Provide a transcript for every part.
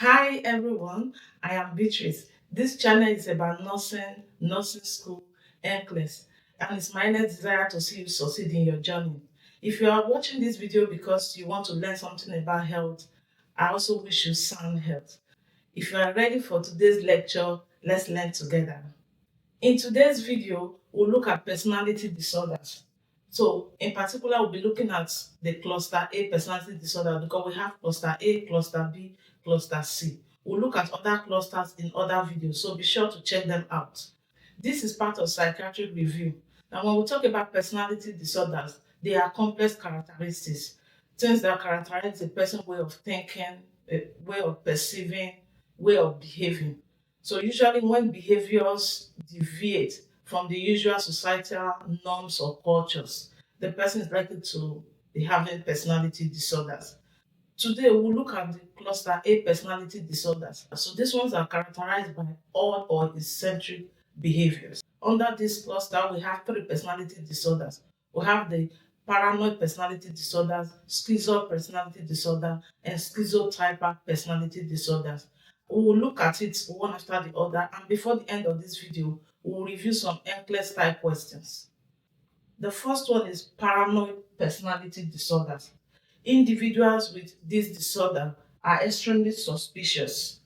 Hi everyone, I am Beatrice. This channel is about nursing school, NCLEX, and it's my earnest desire to see you succeed in your journey. If you are watching this video because you want to learn something about health, I also wish you sound health. If you are ready for today's lecture, let's learn together. In today's video, we'll look at personality disorders. So, in particular, we'll be looking at the cluster A personality disorder because we have cluster A, cluster B, cluster C. We'll look at other clusters in other videos, so be sure to check them out. This is part of psychiatric review. Now, when we talk about personality disorders, they are complex characteristics, things that characterize a person's way of thinking, a way of perceiving, way of behaving. So usually when behaviors deviate from the usual societal norms or cultures, the person is likely to be having personality disorders. Today we'll look at the cluster A personality disorders. So these ones are characterized by odd or eccentric behaviors. Under this cluster, we have three personality disorders. We have the paranoid personality disorders, schizoid personality disorder, and schizotypal personality disorders. We will look at it one after the other, and before the end of this video, we will review some NCLEX type questions. The first one is paranoid personality disorders. Individuals with this disorder are extremely suspicious.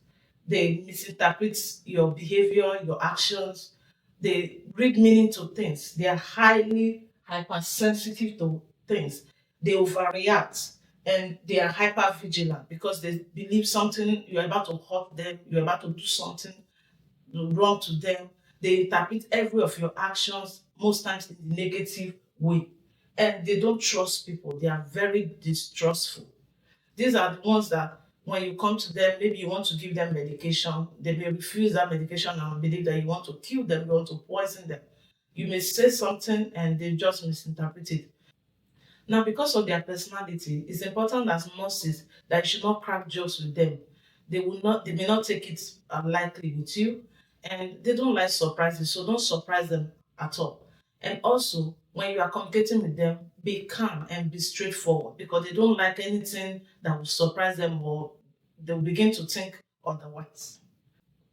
They misinterpret your behavior, your actions. They read meaning to things. They are highly hypersensitive to things. They overreact and they are hyper vigilant because they believe something, you're about to hurt them, you're about to do something wrong to them. They interpret every of your actions, most times in the negative way. And they don't trust people. They are very distrustful. These are the ones that when you come to them, maybe you want to give them medication, they may refuse that medication and believe that you want to kill them, you want to poison them. You may say something and they just misinterpret it. Now, because of their personality, it's important as nurses that you should not crack jokes with them. They may not take it lightly with you, and they don't like surprises, so don't surprise them at all. And also, when you are communicating with them, be calm and be straightforward because they don't like anything that will surprise them or they'll begin to think otherwise.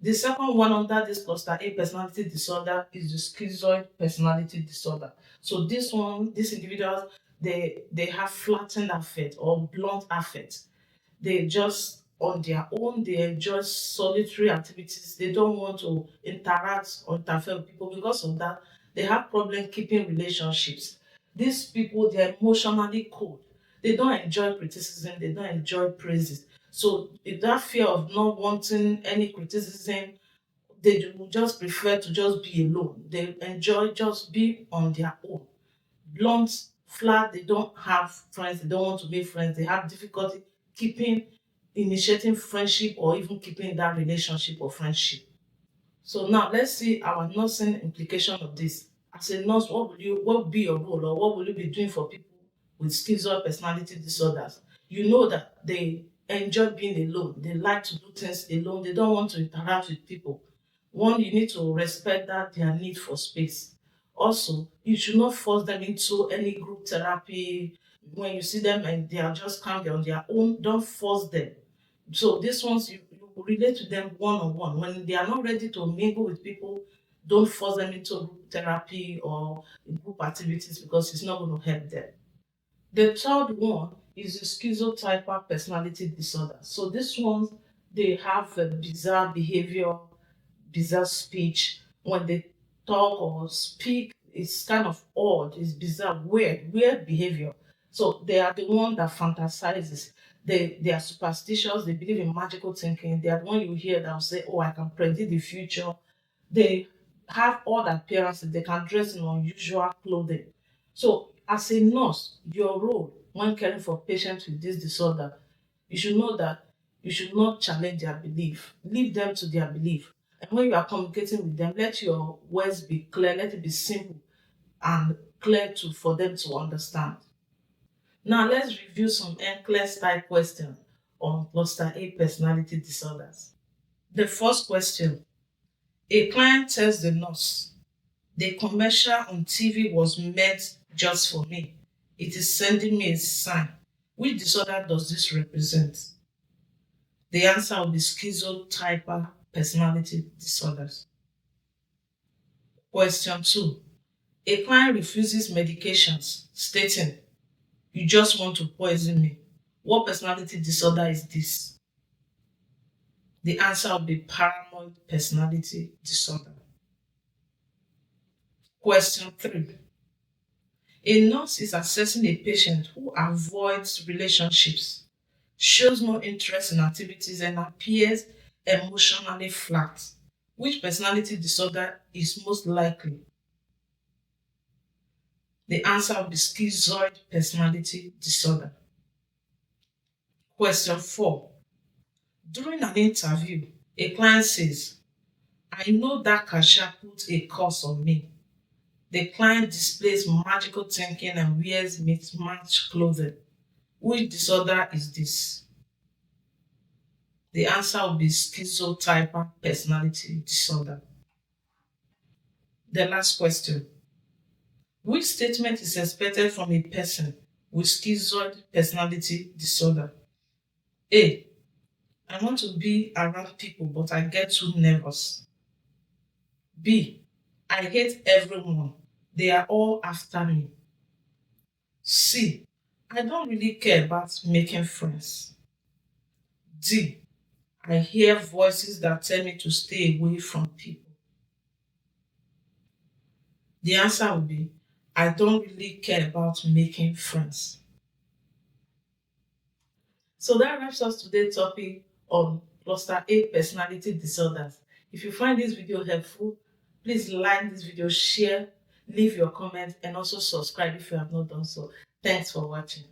The second one under this cluster A personality disorder is the schizoid personality disorder. So these individuals, they have flattened affect or blunt affect. They just on their own, they enjoy solitary activities. They don't want to interact or interfere with people. Because of that, they have problem keeping relationships. These people, they're emotionally cold. They don't enjoy criticism, they don't enjoy praises. So if that fear of not wanting any criticism, they do just prefer to just be alone. They enjoy just be on their own. Blunt, flat, they don't have friends, they don't want to make friends, they have difficulty keeping, initiating friendship or even keeping that relationship or friendship. So now let's see our nursing implication of this. As a nurse, what will be your role or what will you be doing for people with schizoid personality disorders? You know that they enjoy being alone. They like to do things alone. They don't want to interact with people. One, you need to respect that their need for space. Also, you should not force them into any group therapy. When you see them and they are just calm, they're on their own, don't force them. So these ones you relate to them one on one. When they are not ready to mingle with people, don't force them into group therapy or group activities because it's not going to help them. The third one is the schizotypal personality disorder. So these ones they have a bizarre behavior, bizarre speech. When they talk or speak, it's kind of odd, it's bizarre, weird behavior. So they are the one that fantasizes. They are superstitious, they believe in magical thinking. They are the one you hear that will say, oh, I can predict the future. They have odd appearances, they can dress in unusual clothing. So as a nurse, your role when caring for patients with this disorder, you should know that you should not challenge their belief. Leave them to their belief. And when you are communicating with them, let your words be clear, let it be simple and clear to for them to understand. Now let's review some clear style questions on cluster A personality disorders. The first question: a client tells the nurse, the commercial on TV was meant just for me. It is sending me a sign. Which disorder does this represent? The answer will be Schizotypal Personality Disorders. Question 2. A client refuses medications, stating, "You just want to poison me." What personality disorder is this? The answer will be paranoid personality disorder. Question 3. A nurse is assessing a patient who avoids relationships, shows no interest in activities, and appears emotionally flat. Which personality disorder is most likely? The answer will be Schizoid Personality Disorder. Question 4. During an interview, a client says, "I know that cashier put a curse on me." The client displays magical thinking and wears mismatched clothing. Which disorder is this? The answer will be Schizotypal Personality Disorder. The last question. Which statement is expected from a person with Schizoid Personality Disorder? A. I want to be around people, but I get too nervous. B. I hate everyone. They are all after me. C. I don't really care about making friends. D. I hear voices that tell me to stay away from people. The answer will be, I don't really care about making friends. So that wraps us today's topic on cluster A personality disorders. If you find this video helpful, please like this video, share, leave your comment, and also subscribe if you have not done so. Thanks for watching.